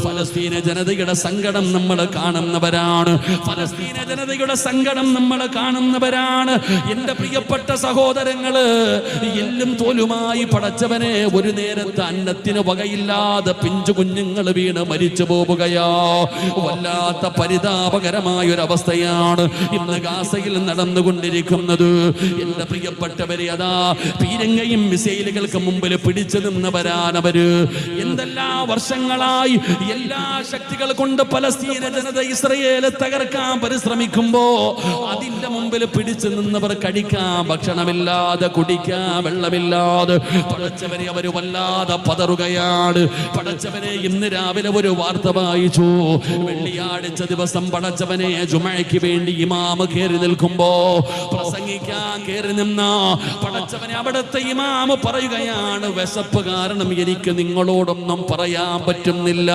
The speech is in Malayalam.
ഫലസ്തീന ജനതയുടെ സങ്കടം നമ്മൾ കാണുന്നവരാണ്. ഫലസ്തീന ജനതയുടെ സങ്കടം നമ്മൾ കാണുന്നവരാണ്. എന്റെ പ്രിയപ്പെട്ട സഹോദരങ്ങള്, എല്ലും തോലുമായി പടച്ചവനെ ഒരു നേരത്തെ അന്നത്തിന് വകയില്ലാതെ പിഞ്ചു കുഞ്ഞുങ്ങൾ വീണ് മരിച്ചു പോവുകയാ. വല്ലാത്ത പരിതാപകരമായൊരവസ്ഥയാണ് ഇന്ന് ഗാസയിൽ നടന്നുകൊണ്ടിരിക്കുന്നത്. എന്റെ പ്രിയപ്പെട്ടവരെ, അതാ പീരങ്കയും മിസൈലുകൾക്ക് മുമ്പിൽ പിടിച്ചു നിന്നവരാണവര്. എന്തെല്ലാം വർഷങ്ങളായി എല്ലാ ശക്തികൾ കൊണ്ട് പലസ്തീന ജനത ഇസ്രയേൽ തകർക്കാൻ പരിശ്രമിക്കുമ്പോ അതിന്റെ മുമ്പിൽ പിടിച്ചു നിന്നവർ കഴിക്കാൻ ഭക്ഷണമില്ലാതെ, കുടിക്കാൻ വെള്ളമില്ലാതെ പടച്ചവനെ അവര് വല്ലാതെ പതറുകയാണ്. പടച്ചവനെ, ഇന്ന് രാവിലെ ഒരു വാർത്ത വായിച്ചു. വെള്ളിയാഴ്ച ദിവസം പടച്ചവനെ ജുമഅയ്ക്ക് വേണ്ടി ഇമാമ കയറി നിൽക്കുമ്പോ, പ്രസംഗിക്കാൻ കയറി നിന്ന പടച്ചവനെ അവിടുത്തെ ഇമാമ പറയുകയാണ്, വിശപ്പ് കാരണം എനിക്ക് നിങ്ങളോടൊന്നും പറയാൻ പറ്റുന്നില്ല.